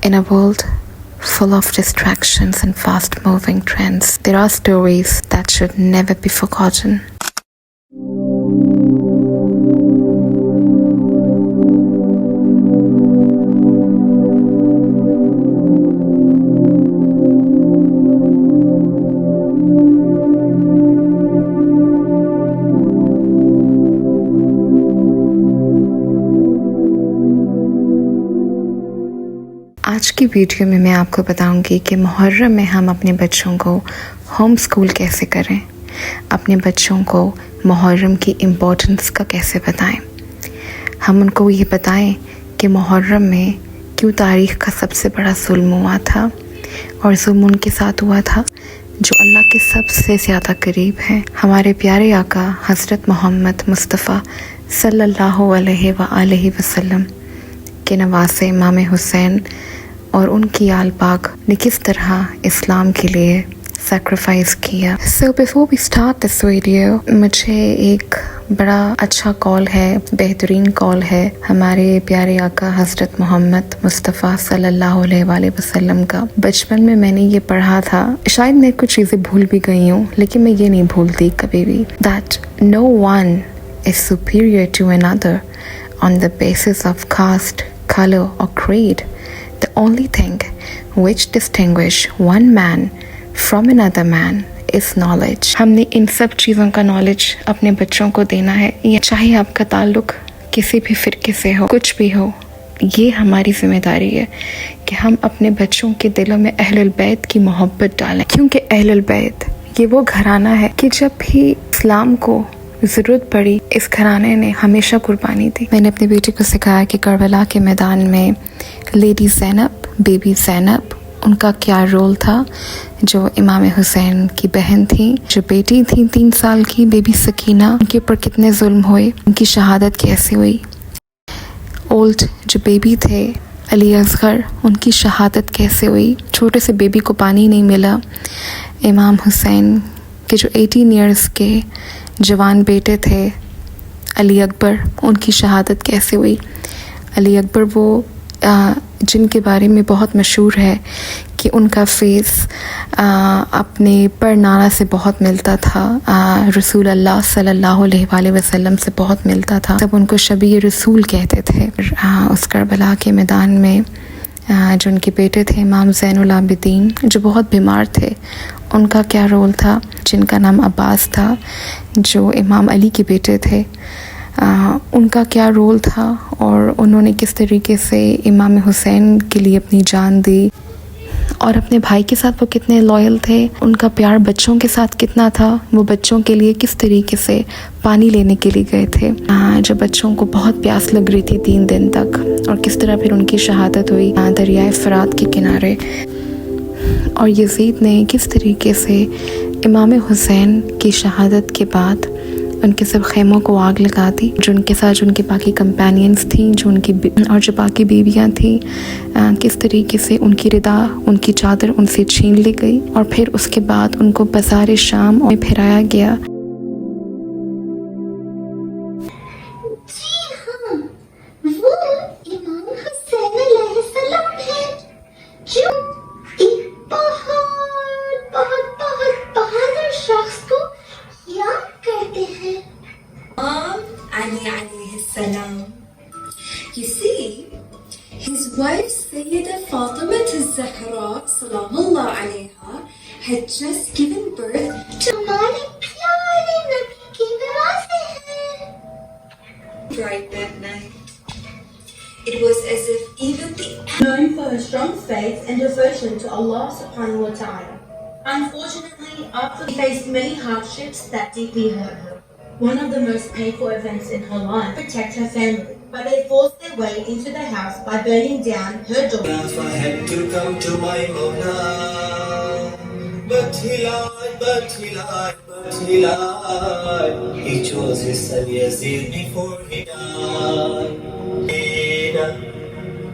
In a world full of distractions and fast moving trends, there are stories that should never be forgotten. आज की video में मैं आपको बताऊंगी कि मुहर्रम में हम अपने बच्चों को होम स्कूल कैसे करें, अपने बच्चों को मुहर्रम की इम्पोर्टेंस का कैसे बताएं। हम उनको ये बताएं कि मुहर्रम में क्यों तारीख़ का सबसे बड़ा जुल्म हुआ था और जुल्म उनके साथ हुआ था जो अल्लाह के सबसे ज़्यादा करीब हैं, हमारे प्यारे आका हज़रत मोहम्मद मुस्तफ़ा सल्लल्लाहु अलैहि वसल्लम के नवासे इमाम हुसैन और उनकी आल पाक ने किस तरह इस्लाम के लिए सैक्रिफाइस किया। So before we start this video, मुझे एक बड़ा अच्छा कॉल है, बेहतरीन कॉल है हमारे प्यारे आका हज़रत मोहम्मद मुस्तफ़ा सल्लल्लाहु अलैहि वसल्लम का। बचपन में मैंने ये पढ़ा था, शायद मैं कुछ चीज़ें भूल भी गई हूँ, लेकिन मैं ये नहीं भूलती कभी भी, that no one is superior to another on the basis of caste, color or creed. The only thing which distinguish one man from another man is knowledge. हमने इन सब चीज़ों का नॉलेज अपने बच्चों को देना है, या चाहे आपका ताल्लुक किसी भी फ़िरके से हो, कुछ भी हो, ये हमारी जिम्मेदारी है कि हम अपने बच्चों के दिलों में अहलुल बैत की मोहब्बत डालें, क्योंकि अहलुल बैत ये वो घराना है कि जब भी इस्लाम को ज़रूरत पड़ी इस घराने ने हमेशा कुर्बानी दी। मैंने अपनी बेटी को सिखाया कि करबला के मैदान में लेडी ज़ैनब, बेबी ज़ैनब, उनका क्या रोल था, जो इमाम हुसैन की बहन थी, जो बेटी थी 3 साल की बेबी सकीना, उनके ऊपर कितने जुल्म हुए, उनकी शहादत कैसे हुई। ओल्ड जो बेबी थे अली असगर, उनकी शहादत कैसे हुई, छोटे से बेबी को पानी नहीं मिला। इमाम हुसैन के जो 18 ईयर्स के जवान बेटे थे अली अकबर, उनकी शहादत कैसे हुई। अली अकबर वो जिनके बारे में बहुत मशहूर है कि उनका फेस अपने परनारा से बहुत मिलता था, रसूल अल्लाह सल्लल्लाहु अलैहि वसल्लम से बहुत मिलता था, तब उनको शबी रसूल कहते थे। उस करबला के मैदान में जो उनके बेटे थे इमाम ज़ैनुल आबिदीन, जो बहुत बीमार थे, उनका क्या रोल था, जिनका नाम अब्बास था, जो इमाम अली के बेटे थे, उनका क्या रोल था और उन्होंने किस तरीके से इमाम हुसैन के लिए अपनी जान दी और अपने भाई के साथ वो कितने लॉयल थे, उनका प्यार बच्चों के साथ कितना था, वो बच्चों के लिए किस तरीके से पानी लेने के लिए गए थे, जब बच्चों को बहुत प्यास लग रही थी 3 दिन तक, और किस तरह फिर उनकी शहादत हुई दरियाए फ़रात के किनारे, और यजीद ने किस तरीके से इमाम हुसैन की शहादत के बाद उनके सब खेमों को आग लगा दी, जो उनके साथ जो उनकी बाकी कंपेनियंस थी, जो उनकी और जो बाकी बीवियां थी, किस तरीके से उनकी रिदा, उनकी चादर उनसे छीन ली गई और फिर उसके बाद उनको बाज़ार शाम में फिराया गया। You see, his wife Sayyida Fatima al-Zahra salamullah alayha had just given birth to हमारे प्यारे नबी की नवासे हैं. Right that night, it was as if even the known for her strong faith and devotion to Allah subhanahu wa ta'ala. Unfortunately, after she faced many hardships that deeply hurt her. One of the most painful events in her life, protect her family, but they forced their way into the house by burning down her door. I had to come to my Mawla, but he lied. He chose his son Yazid before he died.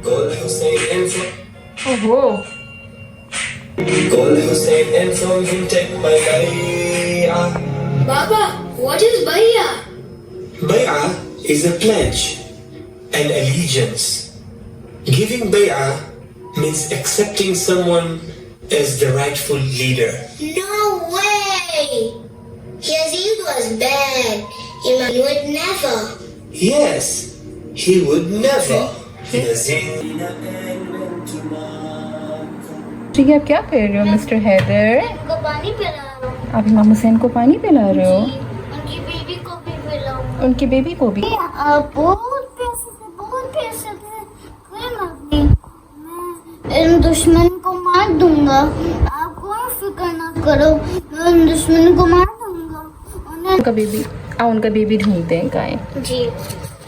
Call Hussein and from him take my bay'ah. Baba, what is bay'ah? Bay'ah is a pledge, an allegiance. Giving bay'ah means accepting someone as the rightful leader. No way! Yazid was bad. Imam would never. Yes, he would never. ठीक है, आप क्या कर रहे हो mister Haider? उनको पानी पिला रहा हूँ। आप इमाम हुसैन को पानी पिला रहे हो? उनकी बेबी को भी पिलाऊंगा। उनकी बेबी को भी? आप बहुत पैसे थे। कोई बात नहीं, मैं इन दुश्मन को मार दूंगा। आप कोई फिक्र ना करो, मैं उन दुश्मन को मार दूंगा। उनका बेबी उनका बेबी ढूंढते हैं कहाँ? जी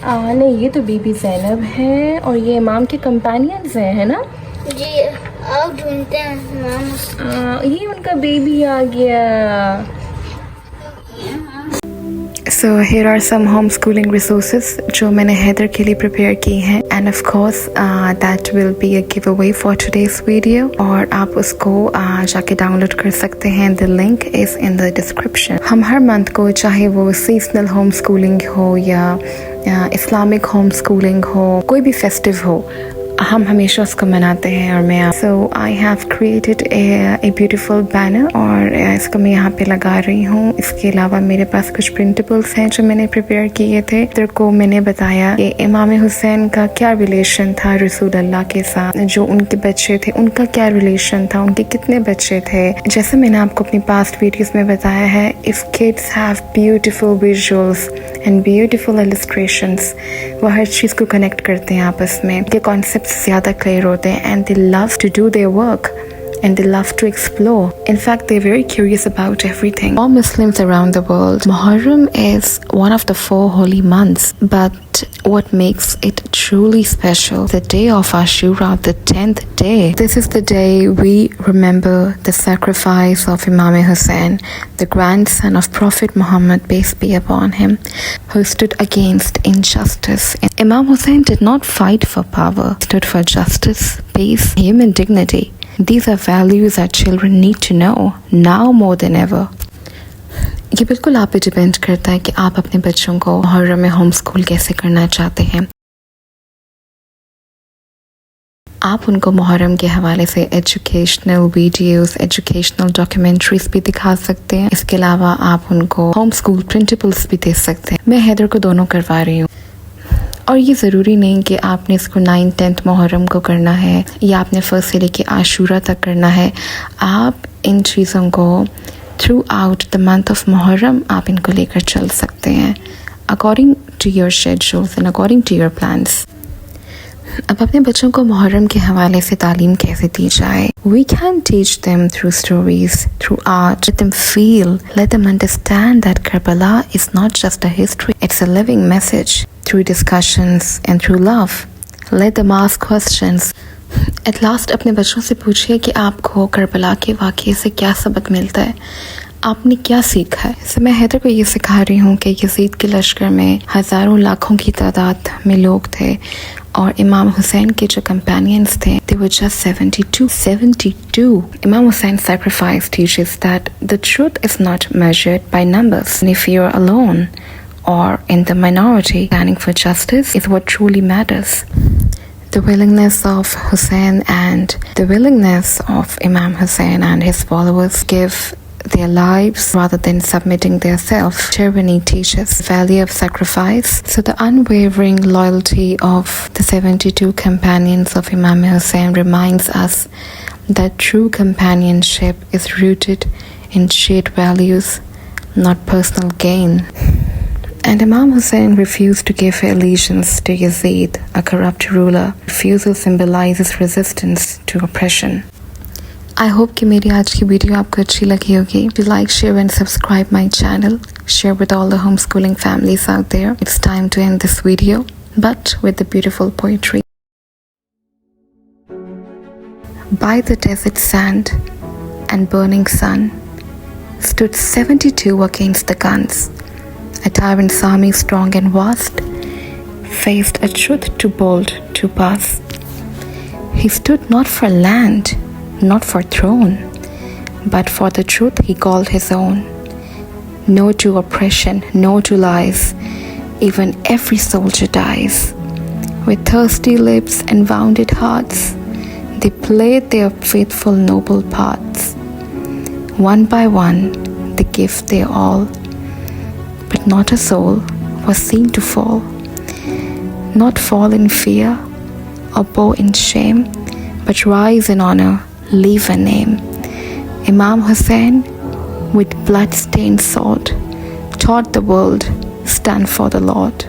नहीं, ये तो बीबी ज़ैनब है और ये इमाम के कंपेनियंस हैं, है ना? जी, आप ढूंढते हैं इमाम। ये उनका बेबी आ गया। So here are some homeschooling resources जो मैंने हैदर के लिए prepare की हैं, and of course that will be a giveaway for today's video और आप उसको जाके डाउनलोड कर सकते हैं। The link is in the description। हम हर मंथ को, चाहे वो सीजनल homeschooling हो या इस्लामिक homeschooling हो, कोई भी फेस्टिव हो, हम हमेशा उसको मनाते हैं। और मैं so I have created a beautiful banner और इसको मैं यहाँ पे लगा रही हूँ। इसके अलावा मेरे पास कुछ प्रिंटेबल्स हैं जो मैंने प्रिपेयर किए थे। तेरे को मैंने बताया कि इमाम हुसैन का क्या रिलेशन था रसूल अल्लाह के साथ, जो उनके बच्चे थे उनका क्या रिलेशन था, उनके कितने बच्चे थे। जैसे मैंने आपको अपनी पास्ट वीडियोस में बताया है, if kids have beautiful visuals and beautiful illustrations, वो हर चीज़ को कनेक्ट करते हैं आपस में, उनके कॉन्सेप्ट ज़्यादा क्लियर होते हैं, and they love to do their work and they love to explore. In fact, they're very curious about everything. All Muslims around the world, Muharram is one of the 4 holy months, but what makes it truly special, the day of Ashura, the 10th day. This is the day we remember the sacrifice of Imam Hussain, the grandson of Prophet Muhammad, peace be upon him, who stood against injustice. Imam Hussain did not fight for power, he stood for justice, peace, human dignity. These are values our children need to know now more than ever. ये बिल्कुल आप पे depend करता है कि आप अपने बच्चों को मुहर्रम में होम स्कूल कैसे करना चाहते हैं। आप उनको मुहर्रम के हवाले से एजुकेशनल वीडियोस, एजुकेशनल डॉक्यूमेंट्रीज भी दिखा सकते हैं। इसके अलावा आप उनको होम स्कूल प्रिंटेबल्स भी दे सकते हैं। मैं हैदर को दोनों करवा रही हूँ। और ये ज़रूरी नहीं कि आपने इसको 9-10 मुहर्रम को करना है या आपने फर्स्ट से लेके आशूरा तक करना है। आप इन चीज़ों को throughout the month of Muharram आप इनको लेकर चल सकते हैं according to your schedules and according to your plans. अब अपने बच्चों को मुहर्रम के हवाले से तालीम कैसे दी जाए? We can teach them through stories, through art, let them feel, let them understand that Karbala is not just a history, it's a living message. Through discussions and through love, let them ask questions. At last अपने बच्चों से पूछिए कि आपको Karbala के वाक़ये से क्या सबक मिलता है, आपने क्या सीखा है। तो मैं हैदर को ये सिखा रही हूँ कि यजीद के लश्कर में हज़ारों लाखों की तादाद में लोग थे और इमाम हुसैन के जो कंपेनियंस थे, they were just 72. Imam Hussein's sacrifice teaches that the truth is not measured by numbers. And if you're alone or in the minority, standing for justice is what truly matters. The willingness of Hussein and the willingness of Imam Hussein and his followers give their lives rather than submitting their self. Tyranny teaches the value of sacrifice. So the unwavering loyalty of the 72 companions of Imam Hussein reminds us that true companionship is rooted in shared values, not personal gain. And Imam Hussein refused to give allegiance to Yazid, a corrupt ruler. Refusal symbolizes resistance to oppression. I hope कि मेरी आज की video आपको अच्छी लगी होगी. Do like, share and subscribe my channel. Share with all the homeschooling families out there. It's time to end this video, but with the beautiful poetry. By the desert sand and burning sun stood 72 against the guns. A tyrant's army strong and vast faced a truth too bold to pass. He stood not for land, not for throne, but for the truth he called his own. No to oppression, no to lies, even every soldier dies. With thirsty lips and wounded hearts, They played their faithful noble parts. One by one, they gave their all, but not a soul was seen to fall. Not fall in fear or bow in shame, but rise in honor, leave a name. Imam Hussain, with blood-stained sword, taught the world, stand for the Lord.